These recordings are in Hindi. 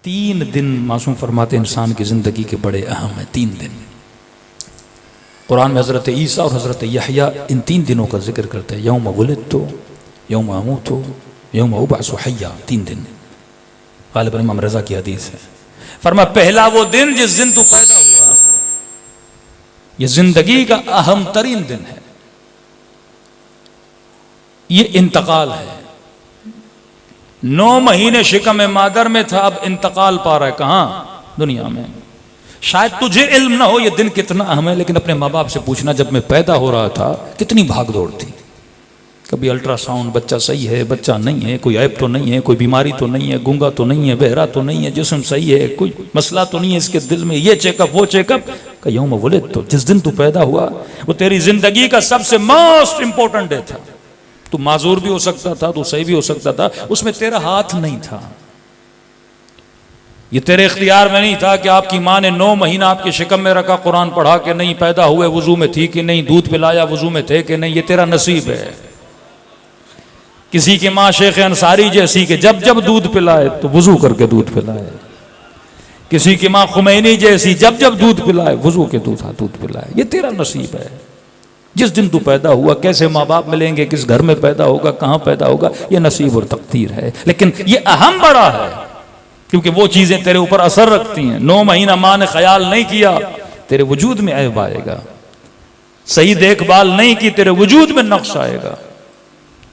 3 दिन मासूम फरमाते इंसान की ज़िंदगी के बड़े अहम हैं। 3 दिन कुरान में हज़रत ईसा और हज़रत यहया इन 3 दिनों का जिक्र करते हैं। यौम वुलिदतु, यौम अमूतु, यौम उबअसु हय्या। 3 दिन ग़ालिबन इमाम रज़ा की हदीस है। फरमा पहला वो दिन जिस दिन तू पैदा हुआ, ये जिंदगी का अहम तरीन दिन है। ये इंतकाल है। 9 महीने शिकम मादर में था, अब इंतकाल पा रहा है कहां? दुनिया में। शायद तुझे इल्म ना हो ये दिन कितना अहम है, लेकिन अपने माँ बाप से पूछना, जब मैं पैदा हो रहा था कितनी भाग दौड़ थी। कभी अल्ट्रासाउंड, बच्चा सही है, बच्चा नहीं है, कोई ऐब तो नहीं है, कोई बीमारी तो नहीं है, गूंगा तो नहीं है, बहरा तो नहीं है, जिस्म सही है, कोई मसला तो नहीं है इसके दिल में, ये चेकअप वो चेकअप का। यौम वुलिद, तो जिस दिन तू पैदा हुआ वो तेरी जिंदगी का सबसे मोस्ट इंपॉर्टेंट डे था। तू माजूर भी हो सकता था, तू सही भी हो सकता था, उसमें तेरा हाथ नहीं था। ये तेरे इख्तियार में नहीं था कि आपकी माँ ने 9 महीना आपके शिकम में रखा, कुरान पढ़ा के नहीं, पैदा हुए वजू में थी कि नहीं, दूध पिलाया वजू में थे कि नहीं। ये तेरा नसीब है। किसी की माँ शेख अंसारी जैसी के जब जब दूध पिलाए तो वजू करके दूध पिलाए। किसी की माँ खुमैनी जैसी जब जब दूध पिलाए वजू के दूध पिलाए। ये तेरा नसीब है। जिस दिन तू पैदा हुआ, कैसे माँ बाप मिलेंगे, किस घर में पैदा होगा, कहाँ पैदा होगा, ये नसीब और तकदीर है। लेकिन ये अहम बड़ा है, क्योंकि वो चीजें तेरे ऊपर असर रखती हैं। 9 महीना माँ ने ख्याल नहीं किया, तेरे वजूद में ऐब आएगा। सही देखभाल नहीं की, तेरे वजूद में नक्श आएगा।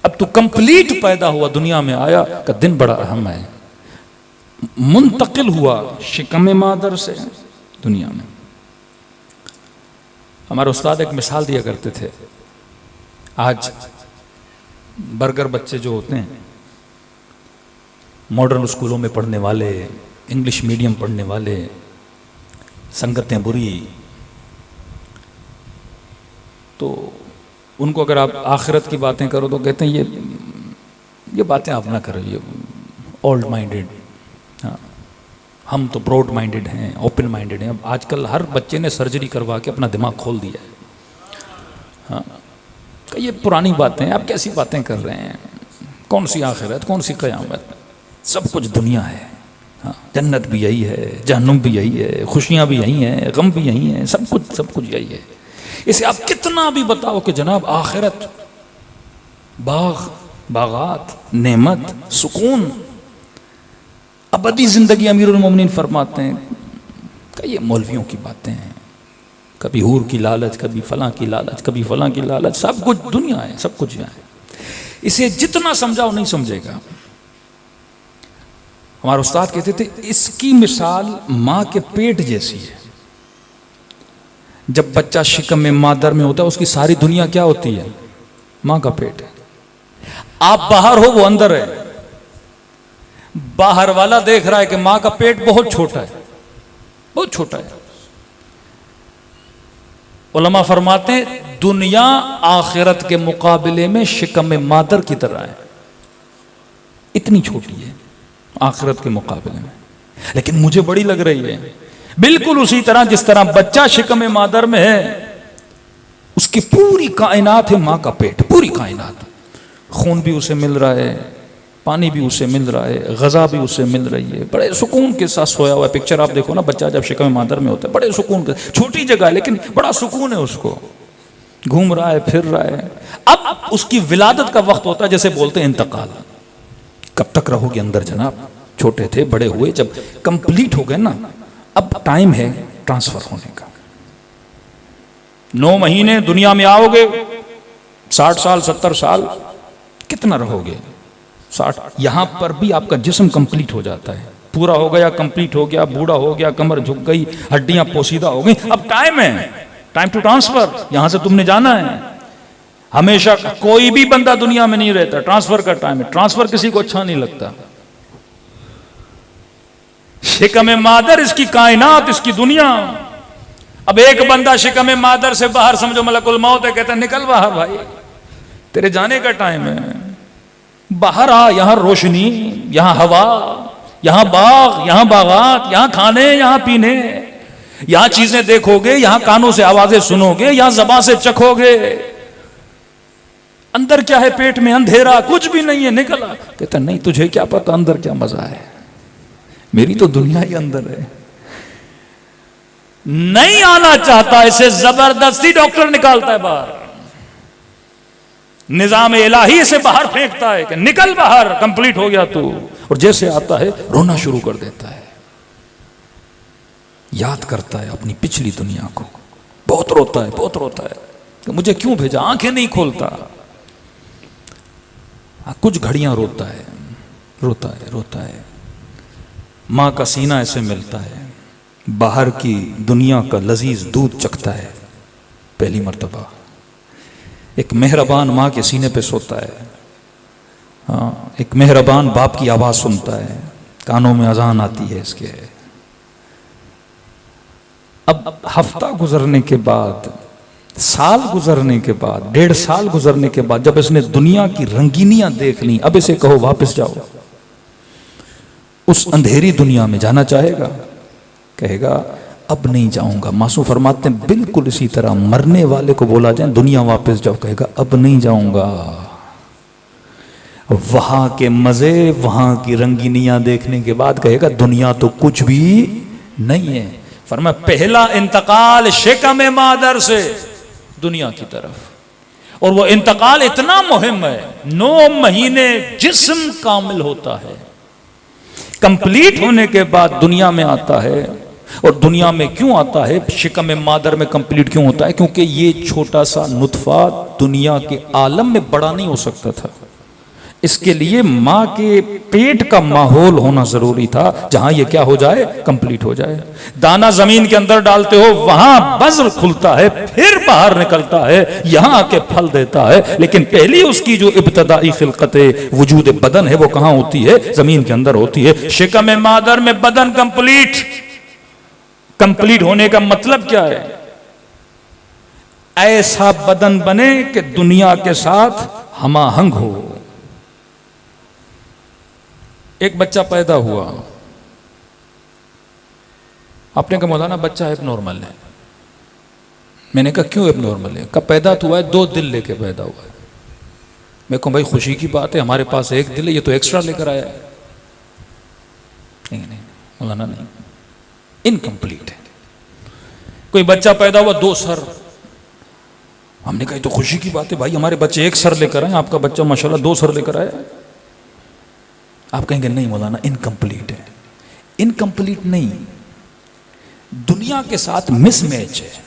अब तू कंप्लीट पैदा हुआ, दुनिया में आया का दिन बड़ा अहम है। मुंतकिल हुआ शिकम मादर से दुनिया में। हमारे उस्ताद एक मिसाल दिया करते थे। आज बर्गर बच्चे जो होते हैं, मॉडर्न स्कूलों में पढ़ने वाले, इंग्लिश मीडियम पढ़ने वाले, संगतें बुरी, तो उनको अगर आप आखिरत की बातें करो तो कहते हैं ये बातें आप ना करो, ये ओल्ड माइंडेड। हाँ, हम तो ब्रॉड माइंडेड हैं, ओपन माइंडेड हैं। अब आजकल हर बच्चे ने सर्जरी करवा के अपना दिमाग खोल दिया है। हाँ, ये पुरानी बातें हैं, आप कैसी बातें कर रहे हैं? कौन सी आखिरत, कौन सी क़यामत? सब कुछ दुनिया है। हाँ, जन्नत भी यही है, जहन्नुम भी यही है, खुशियाँ भी यही हैं, गम भी यही हैं, सब कुछ यही है। इसे आप कितना भी बताओ कि जनाब आखिरत, बाग, बागात, नेमत, सुकून, अबदी जिंदगी, अमीरुल मोमिनीन फरमाते हैं कि ये मौलवियों की बातें हैं। कभी हूर की लालच, कभी फलां की लालच, कभी फलां की लालच, सब कुछ दुनिया है, सब कुछ यहाँ है। इसे जितना समझाओ नहीं समझेगा। हमारे उस्ताद कहते थे इसकी मिसाल माँ के पेट जैसी है। जब बच्चा शिकम में मादर में होता है, उसकी सारी दुनिया क्या होती है? माँ का पेट है। आप बाहर हो, वो अंदर है। बाहर वाला देख रहा है कि माँ का पेट बहुत छोटा है, बहुत छोटा है। उलमा फरमाते हैं दुनिया आखिरत के मुकाबले में शिकम में मादर की तरह है, इतनी छोटी है आखिरत के मुकाबले में। लेकिन मुझे बड़ी लग रही है। बिल्कुल उसी तरह जिस तरह बच्चा शिकम मादर में है, उसकी पूरी कायनात है माँ का पेट, पूरी कायनात। खून भी उसे मिल रहा है, पानी भी उसे मिल रहा है, ग़ज़ा भी उसे मिल रही है। बड़े सुकून के साथ सोया हुआ है। पिक्चर आप देखो ना, बच्चा जब शिकम मादर में होता है, बड़े सुकून के, छोटी जगह है लेकिन बड़ा सुकून है उसको, घूम रहा है, फिर रहा है। अब उसकी विलादत का वक्त होता है, जैसे बोलते हैं इंतकाल। कब तक रहोगे अंदर जनाब? छोटे थे, बड़े हुए, जब कंप्लीट हो गए ना, अब टाइम है ट्रांसफर होने का। 9 महीने दुनिया में आओगे, 60 साल 70 साल, कितना रहोगे? 60। यहां पर भी आपका जिस्म कंप्लीट हो जाता है, पूरा हो गया, कंप्लीट हो गया, बूढ़ा हो गया, कमर झुक गई, हड्डियां पोसीदा हो गई। अब टाइम है, टाइम टू ट्रांसफर। यहां से तुमने जाना है। हमेशा कोई भी बंदा दुनिया में नहीं रहता, ट्रांसफर का टाइम है। ट्रांसफर किसी को अच्छा नहीं लगता। शिकम मादर, इसकी कायनात, इसकी दुनिया। अब एक बंदा शिकम मादर से बाहर, समझो मलकुल मौत है, कहता है निकल बाहर भाई, तेरे जाने का टाइम है, बाहर आ। यहां रोशनी, यहां हवा, यहां बाग, यहां बागात, यहां खाने, यहां पीने, यहां चीजें देखोगे, यहां कानों से आवाजें सुनोगे, यहां ज़बान से चखोगे। अंदर क्या है? पेट में अंधेरा, कुछ भी नहीं है। निकला, कहता नहीं, तुझे क्या पता अंदर क्या मजा है। मेरी तो दुनिया ही अंदर है। नहीं आना चाहता, इसे जबरदस्ती डॉक्टर निकालता है बाहर, निजाम इलाही इसे बाहर फेंकता है कि निकल बाहर, कंप्लीट हो गया तू। और जैसे आता है रोना शुरू कर देता है, याद करता है अपनी पिछली दुनिया को, बहुत रोता है, बहुत रोता है कि मुझे क्यों भेजा, आंखें नहीं खोलता। कुछ घड़ियां रोता है, रोता है, रोता है। मां का सीना ऐसे मिलता है, बाहर की दुनिया का लजीज दूध चखता है पहली मर्तबा। एक मेहरबान माँ के सीने पे सोता है, हाँ, एक मेहरबान बाप की आवाज़ सुनता है, कानों में अजान आती है इसके। अब हफ्ता गुजरने के बाद, साल गुजरने के बाद, 1.5 साल गुजरने के बाद जब इसने दुनिया की रंगीनियां देख ली, अब इसे कहो वापस जाओ, उस अंधेरी दुनिया में जाना चाहेगा? कहेगा अब नहीं जाऊंगा। मासूम फरमाते हैं बिल्कुल इसी तरह मरने वाले को बोला जाए दुनिया वापस जाओ, कहेगा अब नहीं जाऊंगा। वहां के मजे, वहां की रंगीनियां देखने के बाद कहेगा दुनिया तो कुछ भी नहीं है। फरमाया पहला इंतकाल शिकम मादर से दुनिया की तरफ, और वो इंतकाल इतना मुहिम है, 9 महीने जिस्म कामिल होता है, कंप्लीट होने के बाद दुनिया में आता है। और दुनिया में क्यों आता है, शिकम मादर में कंप्लीट क्यों होता है? क्योंकि ये छोटा सा नुतफा दुनिया के आलम में बड़ा नहीं हो सकता था। इसके लिए माँ के पेट का माहौल होना जरूरी था, जहां ये क्या हो जाए, कंप्लीट हो जाए। दाना जमीन के अंदर डालते हो, वहां बज़्र खुलता है, फिर बाहर निकलता है, यहां आके फल देता है। लेकिन पहली उसकी जो इब्तदाई खिलकते वजूद बदन है वो कहां होती है? जमीन के अंदर होती है। शिकम मादर में बदन कंप्लीट। कंप्लीट होने का मतलब क्या है? ऐसा बदन बने कि दुनिया के साथ हमाहंग हो। एक बच्चा पैदा हुआ, आपने कहा मौलाना बच्चा एबनॉर्मल है। मैंने कहा क्यों एबनॉर्मल है? कब पैदा तो हुआ है 2 दिल लेके पैदा हुआ है। मैं कहूं भाई खुशी की बात है, हमारे पास 1 दिल है, ये तो एक्स्ट्रा लेकर आया है। नहीं मौलाना नहीं, इनकम्प्लीट है। कोई बच्चा पैदा हुआ 2 सर, हमने कहा तो खुशी की बात है भाई, हमारे बच्चे 1 सर लेकर आए, आपका बच्चा माशाल्लाह 2 सर लेकर आया। आप कहेंगे नहीं मौलाना इनकम्प्लीट है। इनकम्प्लीट नहीं, दुनिया के साथ मिसमैच है।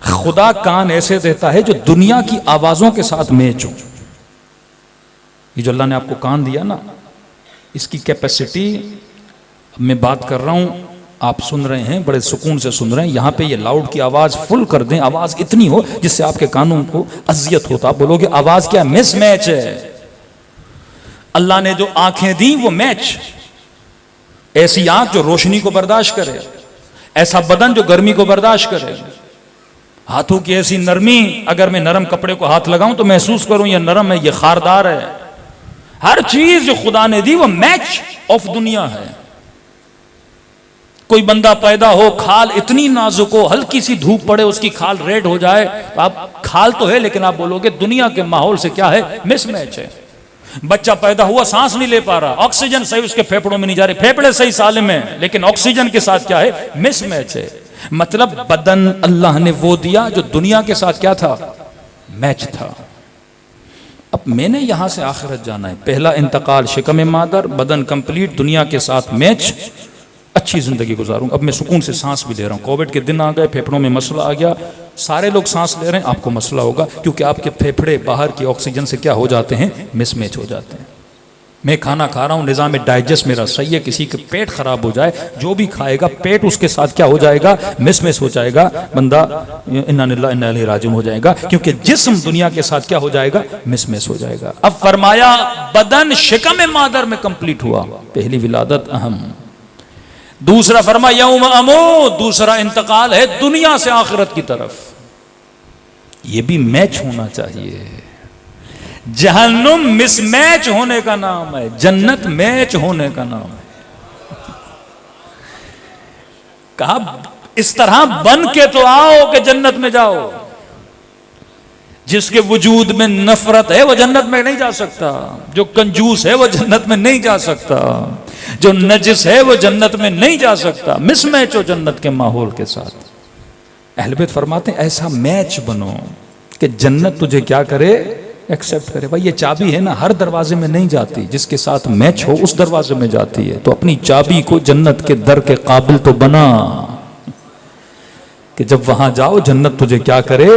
खुदा कान ऐसे देता है जो दुनिया की आवाजों के साथ मैच हो। ये जो अल्लाह ने आपको कान दिया ना, इसकी कैपेसिटी, मैं बात कर रहा हूं, आप सुन रहे हैं, बड़े सुकून से सुन रहे हैं। यहां पे ये लाउड की आवाज फुल कर दें, आवाज इतनी हो जिससे आपके कानों को अजियत होता, आप बोलोगे आवाज क्या? मिसमैच है। अल्लाह ने जो आंखें दी वो मैच, ऐसी आंख जो रोशनी को बर्दाश्त करे, ऐसा बदन जो गर्मी को बर्दाश्त करे, हाथों की ऐसी नरमी, अगर मैं नरम कपड़े को हाथ लगाऊं तो महसूस करूं ये नरम है, ये खारदार है। हर चीज जो खुदा ने दी वो मैच ऑफ दुनिया है। कोई बंदा पैदा हो, खाल इतनी नाजुक हो, हल्की सी धूप पड़े उसकी खाल रेड हो जाए, तो आप खाल तो है लेकिन आप बोलोगे दुनिया के माहौल से क्या है? मिसमैच है। बच्चा पैदा हुआ, सांस नहीं ले पा रहा, ऑक्सीजन सही उसके फेफड़ों में नहीं जा रही, फेफड़े सही सालिम है, लेकिन ऑक्सीजन के साथ क्या है? मिसमैच है। मतलब बदन अल्लाह ने वो दिया जो दुनिया के साथ क्या था? मैच था। अब मैंने यहां से आखिरत जाना है। पहला इंतकाल शिकम मादर, बदन कंप्लीट, दुनिया के साथ मैच, अच्छी जिंदगी गुजारूंगा। अब मैं सुकून से सांस भी ले रहा हूं। कोविड के दिन आ गए, फेफड़ों में मसला आ गया, सारे लोग सांस ले रहे हैं, आपको मसला होगा क्योंकि आपके फेफड़े बाहर की ऑक्सीजन से क्या हो जाते हैं? मिसमैच हो जाते हैं। मैं खाना खा रहा हूं, निज़ाम डाइजेस्ट मेरा सही है, किसी के पेट खराब हो जाए, जो भी खाएगा पेट उसके साथ क्या हो जाएगा? मिसमैच हो जाएगा, बंदा इन्ना लिल्लाहि व इन्ना इलैहि राजिऊन हो जाएगा, क्योंकि जिस्म दुनिया के साथ क्या हो जाएगा? मिसमैच हो जाएगा। अब फरमाया बदन शिकम मादर में कंप्लीट हुआ, पहली विलादत अहम। दूसरा फरमा यौम अमूत, दूसरा इंतकाल है दुनिया से आखिरत की तरफ। यह भी मैच होना चाहिए। जहन्नुम मिसमैच होने का नाम है, जन्नत मैच होने का नाम है। कहा इस तरह बन के तो आओ कि जन्नत में जाओ। जिसके वजूद में नफरत है वो जन्नत में नहीं जा सकता। जो कंजूस है वो जन्नत में नहीं जा सकता। जो नजिस है वो जन्नत में नहीं जा सकता। मिसमैच हो जन्नत के माहौल के साथ। अहले बैत फरमाते हैं ऐसा मैच बनो कि जन्नत तुझे क्या करे, एक्सेप्ट करे। भाई ये चाबी है ना, हर दरवाजे में नहीं जाती, जिसके साथ मैच हो उस दरवाजे में जाती है। तो अपनी चाबी को जन्नत के दर के काबिल तो बना कि जब वहां जाओ जन्नत तुझे क्या करे,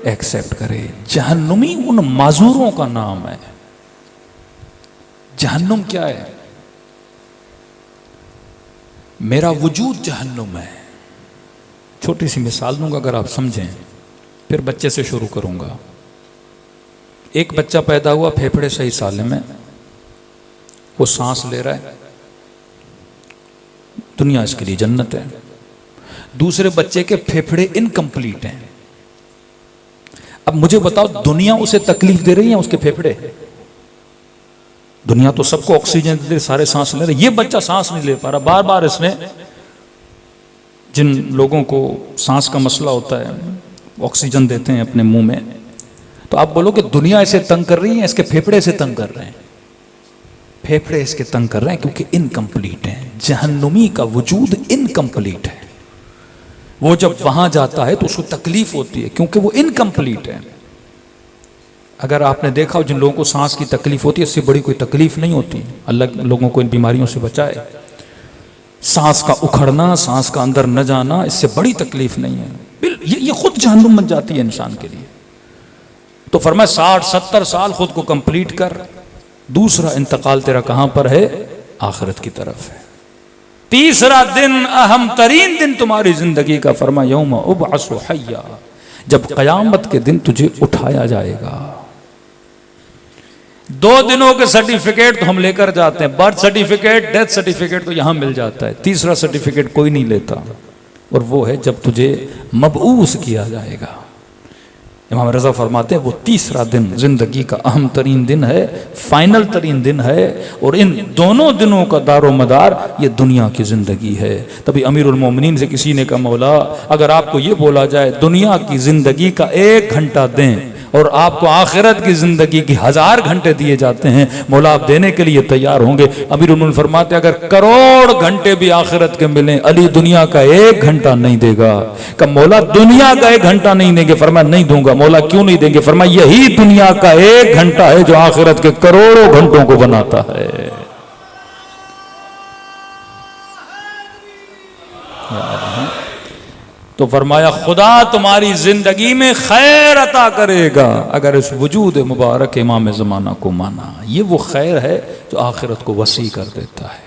एक्सेप्ट करे। जहन्नुमी उन माजूरों का नाम है। जहन्नुम क्या है? मेरा वजूद जहन्नुम है। छोटी सी मिसाल दूंगा अगर आप समझें, फिर बच्चे से शुरू करूंगा। एक बच्चा पैदा हुआ फेफड़े सही साले में, वो सांस ले रहा है, दुनिया इसके लिए जन्नत है। दूसरे बच्चे के फेफड़े इनकम्प्लीट हैं। अब मुझे बताओ दुनिया उसे तकलीफ दे रही है उसके फेफड़े? दुनिया तो सबको ऑक्सीजन दे, सारे सांस ले रहे, ये बच्चा सांस नहीं ले पा रहा। बार बार इसने, जिन लोगों को सांस का मसला होता है ऑक्सीजन देते हैं अपने मुंह में, तो आप बोलो कि दुनिया इसे तंग कर रही है, इसके फेफड़े से तंग कर रहे हैं। फेफड़े इसके तंग कर रहे हैं क्योंकि इनकम्प्लीट है। जहन्नुमी का वजूद इनकम्प्लीट है। वो जब वहां जाता है तो उसको तकलीफ होती है क्योंकि वो इनकम्प्लीट है। अगर आपने देखा हो जिन लोगों को सांस की तकलीफ होती है, इससे बड़ी कोई तकलीफ नहीं होती। अल्लाह लोगों को इन बीमारियों से बचाए। सांस का उखड़ना, सांस का अंदर न जाना, इससे बड़ी तकलीफ नहीं है। ये खुद जहन्नुम बन जाती है इंसान के लिए। तो फरमाया 60-70 साल खुद को कंप्लीट कर, दूसरा इंतकाल तेरा कहां पर है? आखिरत की तरफ है। तीसरा दिन, अहम तरीन दिन तुम्हारी जिंदगी का, फरमाया यौम उबअसु हय्या, जब कयामत के दिन तुझे उठाया जाएगा। 2 दिनों के सर्टिफिकेट तो हम लेकर जाते हैं, बर्थ सर्टिफिकेट, डेथ सर्टिफिकेट तो यहां मिल जाता है। तीसरा सर्टिफिकेट कोई नहीं लेता, और वो है जब तुझे मबऊस किया जाएगा। इमाम रज़ा फरमाते हैं वो तीसरा दिन जिंदगी का अहम तरीन दिन है, फाइनल तरीन दिन है, और इन दोनों दिनों का दारो मदार ये दुनिया की जिंदगी है। तभी अमीरुल मोमिनीन से किसी ने कहा, मौला अगर आपको ये बोला जाए दुनिया की जिंदगी का 1 घंटा दें और आपको आखिरत की जिंदगी की 1000 घंटे दिए जाते हैं, मौला आप देने के लिए तैयार होंगे? अमीरुल मोमिनीन फरमाते अगर करोड़ घंटे भी आखिरत के मिले, अली दुनिया का 1 घंटा नहीं देगा। कब मौला दुनिया का 1 घंटा नहीं देंगे? फरमाया नहीं दूंगा। मौला क्यों नहीं देंगे? फरमाया यही दुनिया का 1 घंटा है जो आखिरत के करोड़ों घंटों को बनाता है। तो फरमाया खुदा तुम्हारी जिंदगी में खैर अता करेगा अगर इस वजूद मुबारक इमाम ज़माना को माना। ये वो खैर है जो आखिरत को वसी कर देता है।